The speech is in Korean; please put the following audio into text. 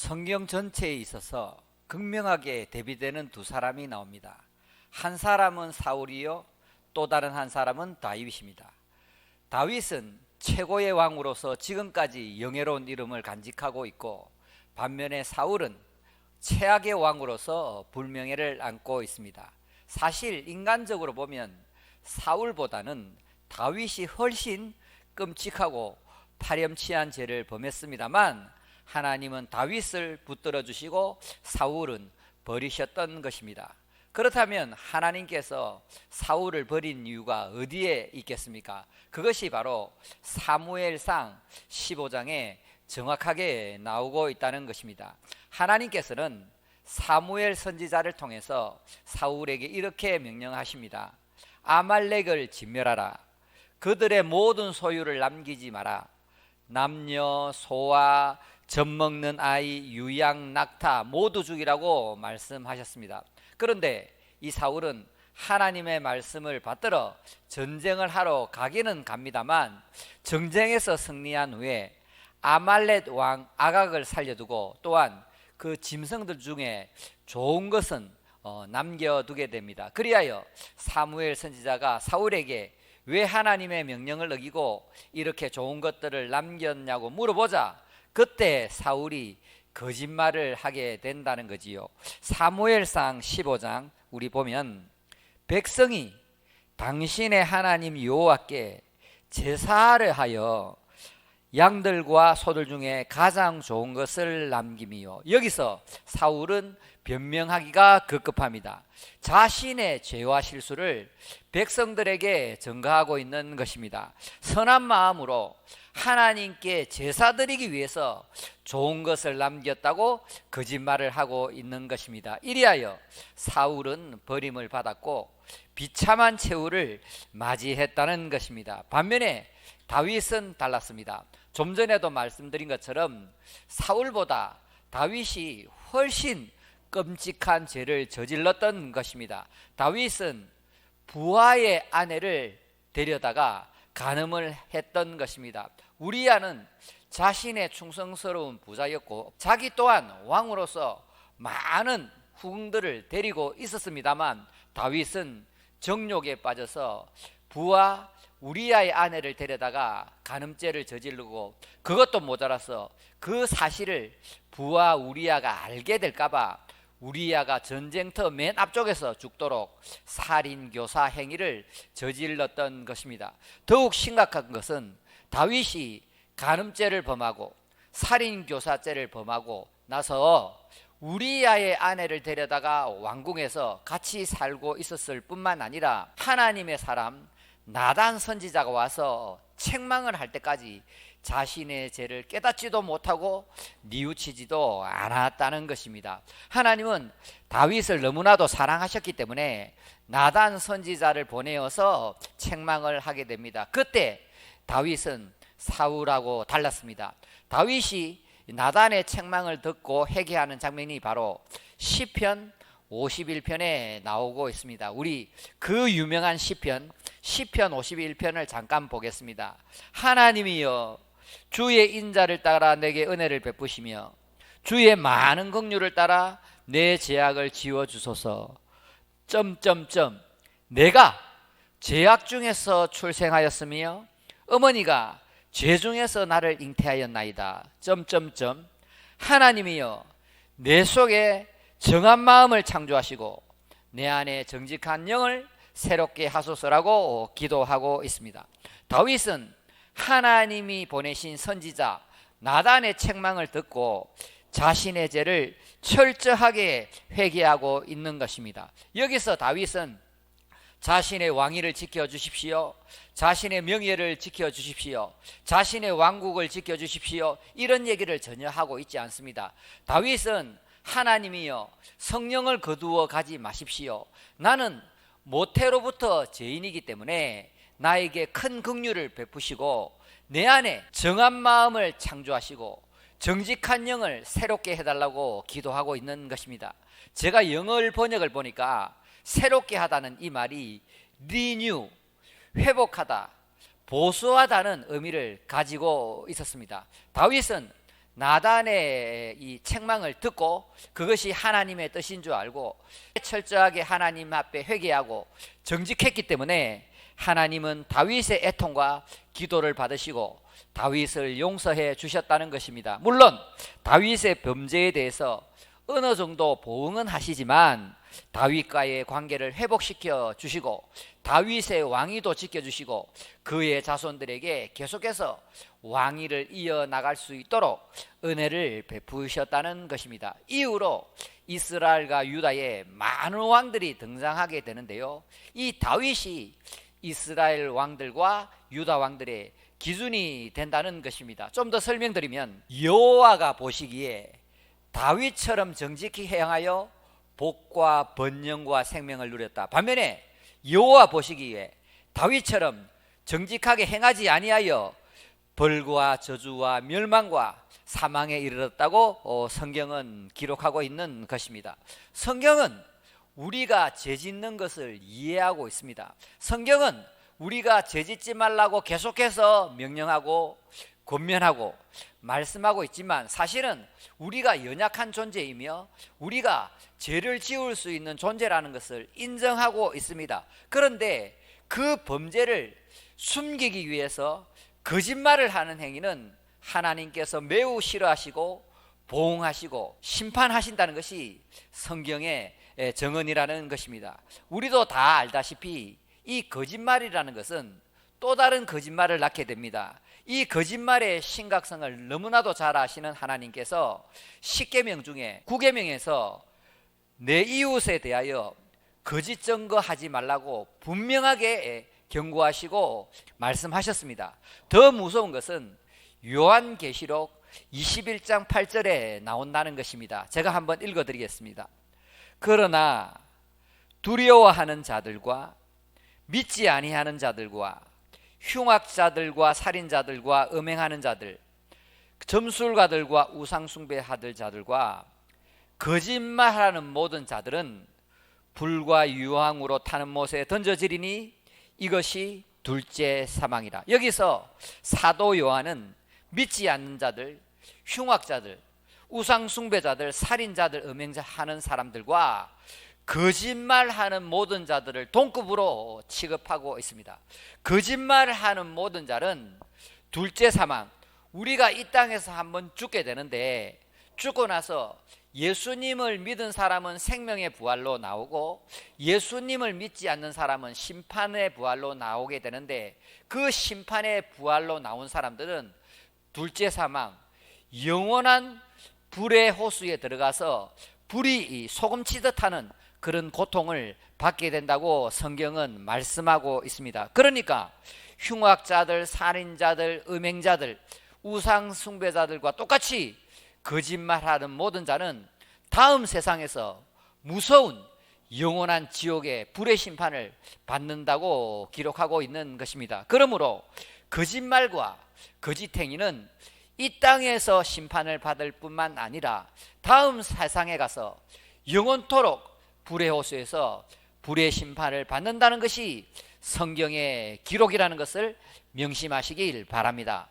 성경 전체에 있어서 극명하게 대비되는 두 사람이 나옵니다. 한 사람은 사울이요, 또 다른 한 사람은 다윗입니다. 다윗은 최고의 왕으로서 지금까지 영예로운 이름을 간직하고 있고, 반면에 사울은 최악의 왕으로서 불명예를 안고 있습니다. 사실 인간적으로 보면 사울보다는 다윗이 훨씬 끔찍하고 파렴치한 죄를 범했습니다만, 하나님은 다윗을 붙들어 주시고 사울은 버리셨던 것입니다. 그렇다면 하나님께서 사울을 버린 이유가 어디에 있겠습니까? 그것이 바로 사무엘상 15장에 정확하게 나오고 있다는 것입니다. 하나님께서는 사무엘 선지자를 통해서 사울에게 이렇게 명령하십니다. 아말렉을 진멸하라. 그들의 모든 소유를 남기지 마라. 남녀, 소와 젖먹는 아이, 유양, 낙타 모두 죽이라고 말씀하셨습니다. 그런데 이 사울은 하나님의 말씀을 받들어 전쟁을 하러 가기는 갑니다만, 전쟁에서 승리한 후에 아말렉 왕 아각을 살려두고 또한 그 짐승들 중에 좋은 것은 남겨두게 됩니다. 그리하여 사무엘 선지자가 사울에게 왜 하나님의 명령을 어기고 이렇게 좋은 것들을 남겼냐고 물어보자, 그때 사울이 거짓말을 하게 된다는 거지요. 사무엘상 15장 우리 보면, 백성이 당신의 하나님 여호와께 제사를 하여 양들과 소들 중에 가장 좋은 것을 남김이요. 여기서 사울은 변명하기가 급급합니다. 자신의 죄와 실수를 백성들에게 전가하고 있는 것입니다. 선한 마음으로 하나님께 제사 드리기 위해서 좋은 것을 남겼다고 거짓말을 하고 있는 것입니다. 이리하여 사울은 버림을 받았고 비참한 최후를 맞이했다는 것입니다. 반면에 다윗은 달랐습니다. 좀 전에도 말씀드린 것처럼 사울보다 다윗이 훨씬 끔찍한 죄를 저질렀던 것입니다. 다윗은 부하의 아내를 데려다가 간음을 했던 것입니다. 우리야는 자신의 충성스러운 부자였고 자기 또한 왕으로서 많은 후궁들을 데리고 있었습니다만, 다윗은 정욕에 빠져서 부하 우리야의 아내를 데려다가 간음죄를 저지르고, 그것도 모자라서 그 사실을 부하 우리야가 알게 될까봐 우리야가 전쟁터 맨 앞쪽에서 죽도록 살인교사 행위를 저질렀던 것입니다. 더욱 심각한 것은 다윗이 간음죄를 범하고 살인교사죄를 범하고 나서 우리야의 아내를 데려다가 왕궁에서 같이 살고 있었을 뿐만 아니라 하나님의 사람 나단 선지자가 와서 책망을 할 때까지 자신의 죄를 깨닫지도 못하고 뉘우치지도 않았다는 것입니다. 하나님은 다윗을 너무나도 사랑하셨기 때문에 나단 선지자를 보내어서 책망을 하게 됩니다. 그때 다윗은 사울하고 달랐습니다. 다윗이 나단의 책망을 듣고 회개하는 장면이 바로 시편 51편에 나오고 있습니다. 우리 그 유명한 시편 51편을 잠깐 보겠습니다. 하나님이여, 주의 인자를 따라 내게 은혜를 베푸시며 주의 많은 긍휼을 따라 내 죄악을 지워주소서. 내가 죄악 중에서 출생하였으며 어머니가 죄 중에서 나를 잉태하였나이다. 하나님이여, 내 속에 정한 마음을 창조하시고 내 안에 정직한 영을 새롭게 하소서라고 기도하고 있습니다. 다윗은 하나님이 보내신 선지자 나단의 책망을 듣고 자신의 죄를 철저하게 회개하고 있는 것입니다. 여기서 다윗은 자신의 왕위를 지켜주십시오, 자신의 명예를 지켜주십시오, 자신의 왕국을 지켜주십시오, 이런 얘기를 전혀 하고 있지 않습니다. 다윗은 하나님이여, 성령을 거두어 가지 마십시오. 나는 모태로부터 죄인이기 때문에 나에게 큰 긍휼을 베푸시고 내 안에 정한 마음을 창조하시고 정직한 영을 새롭게 해달라고 기도하고 있는 것입니다. 제가 영어 번역을 보니까 새롭게 하다는 이 말이 renew, 회복하다, 보수하다는 의미를 가지고 있었습니다. 다윗은 나단의 이 책망을 듣고 그것이 하나님의 뜻인 줄 알고 철저하게 하나님 앞에 회개하고 정직했기 때문에 하나님은 다윗의 애통과 기도를 받으시고 다윗을 용서해 주셨다는 것입니다. 물론 다윗의 범죄에 대해서 어느 정도 보응은 하시지만 다윗과의 관계를 회복시켜 주시고 다윗의 왕위도 지켜주시고 그의 자손들에게 계속해서 왕위를 이어나갈 수 있도록 은혜를 베푸셨다는 것입니다. 이후로 이스라엘과 유다에 많은 왕들이 등장하게 되는데요, 이 다윗이 이스라엘 왕들과 유다 왕들의 기준이 된다는 것입니다. 좀 더 설명드리면 여호와가 보시기에 다윗처럼 정직히 행하여 복과 번영과 생명을 누렸다. 반면에 여호와 보시기에 다윗처럼 정직하게 행하지 아니하여 벌과 저주와 멸망과 사망에 이르렀다고 성경은 기록하고 있는 것입니다. 성경은 우리가 죄짓는 것을 이해하고 있습니다. 성경은 우리가 죄짓지 말라고 계속해서 명령하고 권면하고 말씀하고 있지만 사실은 우리가 연약한 존재이며 우리가 죄를 지을 수 있는 존재라는 것을 인정하고 있습니다. 그런데 그 범죄를 숨기기 위해서 거짓말을 하는 행위는 하나님께서 매우 싫어하시고 보응하시고 심판하신다는 것이 성경의 정언이라는 것입니다. 우리도 다 알다시피 이 거짓말이라는 것은 또 다른 거짓말을 낳게 됩니다. 이 거짓말의 심각성을 너무나도 잘 아시는 하나님께서 10계명 중에 9계명에서 내 이웃에 대하여 거짓 증거하지 말라고 분명하게 경고하시고 말씀하셨습니다. 더 무서운 것은 요한계시록 21장 8절에 나온다는 것입니다. 제가 한번 읽어드리겠습니다. 그러나 두려워하는 자들과 믿지 아니하는 자들과 흉악자들과 살인자들과 음행하는 자들, 점술가들과 우상숭배하는 자들과 거짓말하는 모든 자들은 불과 유황으로 타는 못에 던져지리니 이것이 둘째 사망이라. 여기서 사도 요한은 믿지 않는 자들, 흉악자들, 우상숭배자들, 살인자들, 음행하는 사람들과 거짓말하는 모든 자들을 동급으로 취급하고 있습니다. 거짓말하는 모든 자는 둘째 사망, 우리가 이 땅에서 한번 죽게 되는데 죽고 나서 예수님을 믿은 사람은 생명의 부활로 나오고 예수님을 믿지 않는 사람은 심판의 부활로 나오게 되는데 그 심판의 부활로 나온 사람들은 둘째 사망, 영원한 불의 호수에 들어가서 불이 소금치듯 하는 그런 고통을 받게 된다고 성경은 말씀하고 있습니다. 그러니까 흉악자들, 살인자들, 음행자들, 우상숭배자들과 똑같이 거짓말하는 모든 자는 다음 세상에서 무서운 영원한 지옥의 불의 심판을 받는다고 기록하고 있는 것입니다. 그러므로 거짓말과 거짓행위는 이 땅에서 심판을 받을 뿐만 아니라 다음 세상에 가서 영원토록 불의 호수에서 불의 심판을 받는다는 것이 성경의 기록이라는 것을 명심하시길 바랍니다.